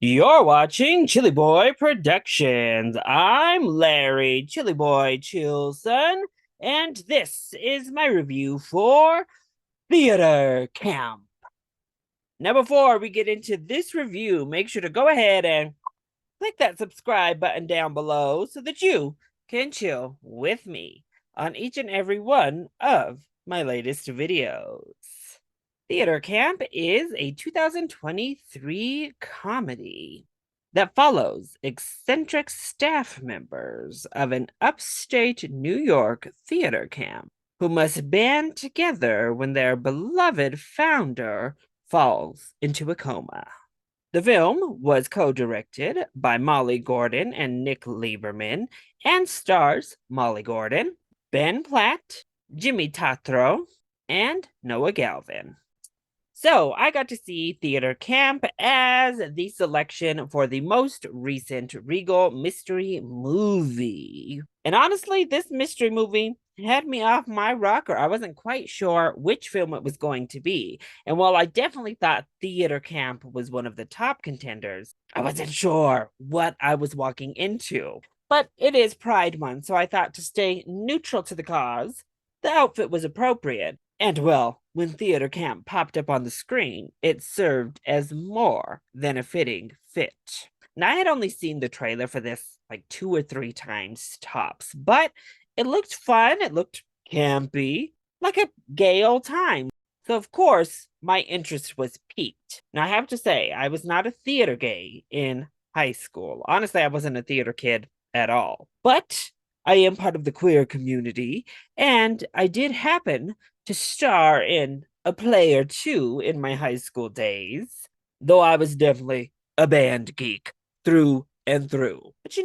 You're watching ChillyBoy Productions. I'm Larry ChillyBoy Chilson, and this is my review for Theater Camp. Now, before we get into this review, make sure to go ahead and click that subscribe button down below so that you can chill with me on each and every one of my latest videos. Theater Camp is a 2023 comedy that follows eccentric staff members of an upstate New York theater camp who must band together when their beloved founder falls into a coma. The film was co-directed by Molly Gordon and Nick Lieberman and stars Molly Gordon, Ben Platt, Jimmy Tatro, and Noah Galvin. So I got to see Theater Camp as the selection for the most recent Regal mystery movie. And honestly, this mystery movie had me off my rocker. I wasn't quite sure which film it was going to be. And while I definitely thought Theater Camp was one of the top contenders, I wasn't sure what I was walking into. But it is Pride Month, so I thought to stay neutral to the cause, the outfit was appropriate. And well, when Theater Camp popped up on the screen, it served as more than a fitting fit. Now, I had only seen the trailer for this like 2 or 3 times tops, but it looked fun. It looked campy, like a gay old time. So, of course, my interest was piqued. Now, I have to say, I was not a theater gay in high school. Honestly, I wasn't a theater kid at all. But I am part of the queer community, and I did happen to star in a play or two in my high school days, though I was definitely a band geek through and through. But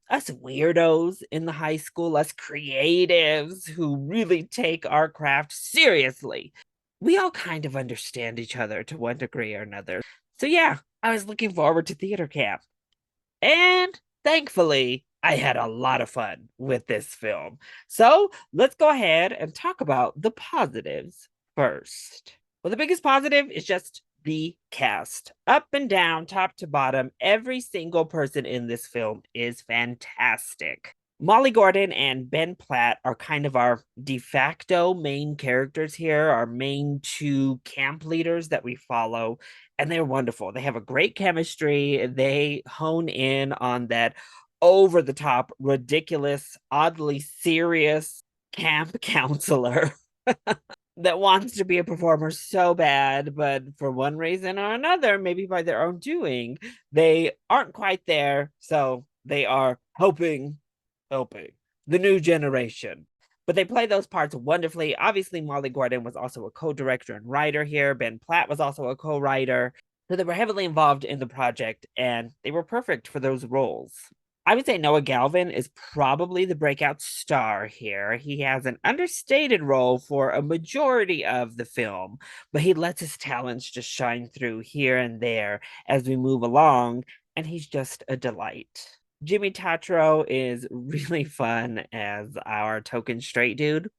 us weirdos in the high school, us creatives who really take our craft seriously, we all kind of understand each other to one degree or another. So yeah, I was looking forward to theater camp. And thankfully, I had a lot of fun with this film. So let's go ahead and talk about the positives first. Well, the biggest positive is just the cast. Up and down, top to bottom, every single person in this film is fantastic. Molly Gordon and Ben Platt are kind of our de facto main characters here, our main two camp leaders that we follow, and they're wonderful. They have a great chemistry. They hone in on that over the top, ridiculous, oddly serious camp counselor that wants to be a performer so bad, but for one reason or another, maybe by their own doing, they aren't quite there. So they are helping the new generation. But they play those parts wonderfully. Obviously, Molly Gordon was also a co-director and writer here. Ben Platt was also a co-writer. So they were heavily involved in the project, and they were perfect for those roles. I would say Noah Galvin is probably the breakout star here. He has an understated role for a majority of the film, but he lets his talents just shine through here and there as we move along, and he's just a delight. Jimmy Tatro is really fun as our token straight dude.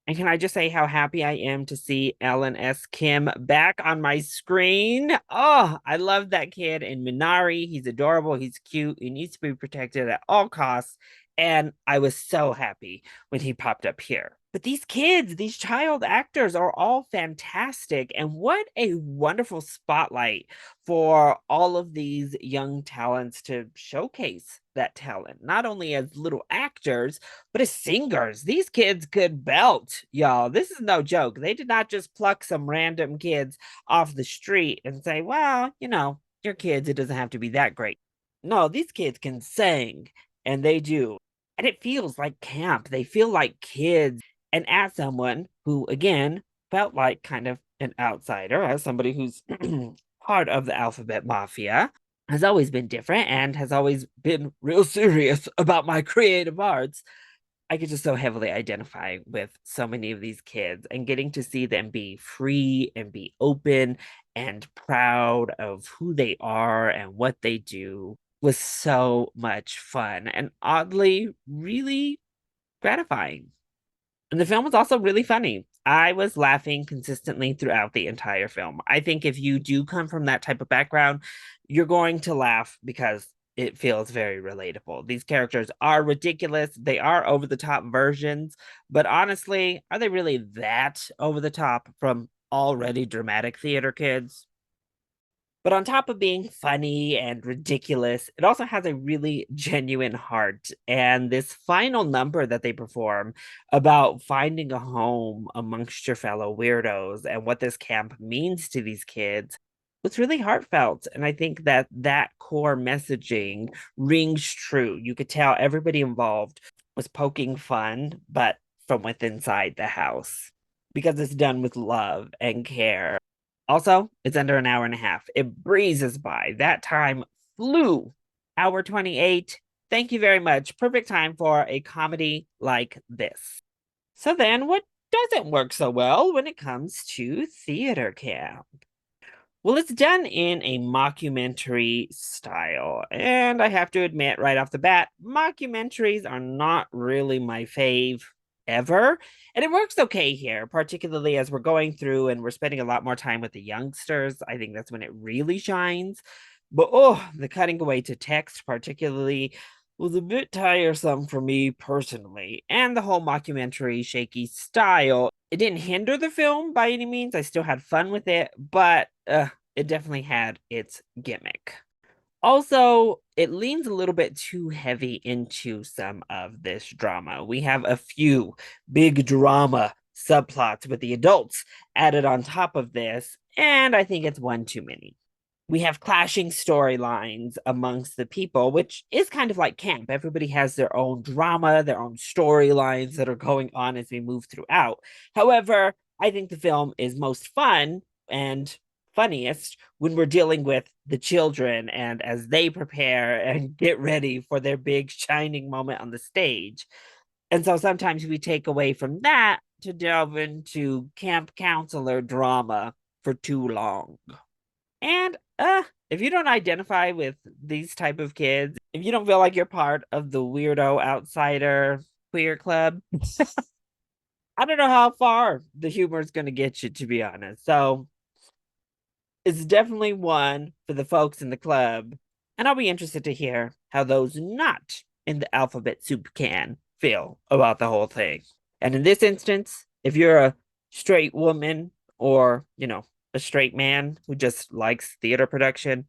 And can I just say how happy I am to see Ellen S. Kim back on my screen? Oh, I love that kid in Minari. He's adorable. He's cute. He needs to be protected at all costs. And I was so happy when he popped up here. But these kids, these child actors are all fantastic. And what a wonderful spotlight for all of these young talents to showcase that talent, not only as little actors, but as singers. These kids could belt, y'all. This is no joke. They did not just pluck some random kids off the street and say, well, your kids, it doesn't have to be that great. No, these kids can sing, and they do. And it feels like camp. They feel like kids. And as someone who, again, felt like kind of an outsider, as somebody who's part of the alphabet mafia, has always been different and has always been real serious about my creative arts, I could just so heavily identify with so many of these kids, and getting to see them be free and be open and proud of who they are and what they do was so much fun and oddly really gratifying. And the film was also really funny. I was laughing consistently throughout the entire film. I think if you do come from that type of background, you're going to laugh because it feels very relatable. These characters are ridiculous. They are over the top versions, but honestly, are they really that over the top from already dramatic theater kids? But on top of being funny and ridiculous, it also has a really genuine heart. And this final number that they perform about finding a home amongst your fellow weirdos and what this camp means to these kids was really heartfelt. And I think that that core messaging rings true. You could tell everybody involved was poking fun, but from within inside the house because it's done with love and care. Also, it's under an hour and a half. It breezes by. That time flew. Hour 28. Thank you very much. Perfect time for a comedy like this. So then, what doesn't work so well when it comes to theater camp? Well, it's done in a mockumentary style. And I have to admit right off the bat, mockumentaries are not really my fave ever. And it works okay here, particularly as we're going through and we're spending a lot more time with the youngsters. I think that's when it really shines. But oh, the cutting away to text, particularly, was a bit tiresome for me personally. And the whole mockumentary shaky style, it didn't hinder the film by any means. I still had fun with it, but it definitely had its gimmick. Also, it leans a little bit too heavy into some of this drama. We have a few big drama subplots with the adults added on top of this, and I think it's one too many. We have clashing storylines amongst the people, which is kind of like camp. Everybody has their own drama, their own storylines that are going on as we move throughout. However, I think the film is most fun and funniest when we're dealing with the children and as they prepare and get ready for their big shining moment on the stage. And so sometimes we take away from that to delve into camp counselor drama for too long. And if you don't identify with these type of kids, if you don't feel like you're part of the weirdo outsider queer club, I don't know how far the humor is going to get you, to be honest. So it's definitely one for the folks in the club. And I'll be interested to hear how those not in the alphabet soup can feel about the whole thing. And in this instance, if you're a straight woman or, a straight man who just likes theater production,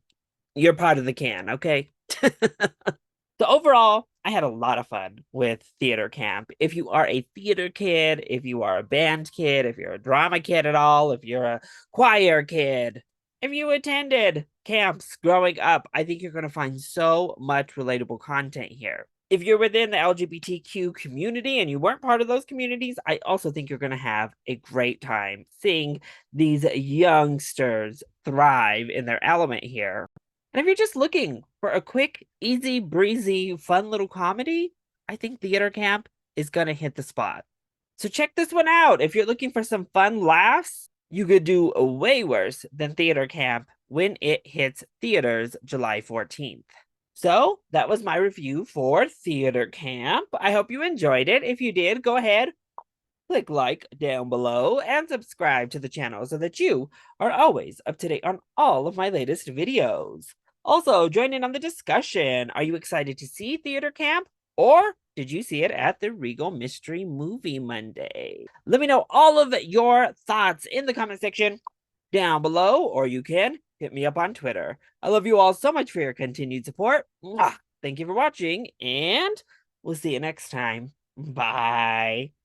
you're part of the can, okay? So overall, I had a lot of fun with theater camp. If you are a theater kid, if you are a band kid, if you're a drama kid at all, if you're a choir kid, if you attended camps growing up, I think you're going to find so much relatable content here. If you're within the LGBTQ community and you weren't part of those communities, I also think you're going to have a great time seeing these youngsters thrive in their element here. And if you're just looking for a quick, easy, breezy, fun little comedy, I think Theater Camp is going to hit the spot. So check this one out. If you're looking for some fun laughs, you could do way worse than Theater Camp when it hits theaters July 14th. So that was my review for Theater Camp. I hope you enjoyed it. If you did, go ahead, click like down below and subscribe to the channel so that you are always up to date on all of my latest videos. Also, join in on the discussion. Are you excited to see Theater Camp? Or did you see it at the Regal Mystery Movie Monday? Let me know all of your thoughts in the comment section down below, or you can hit me up on Twitter. I love you all so much for your continued support. Thank you for watching, and we'll see you next time. Bye.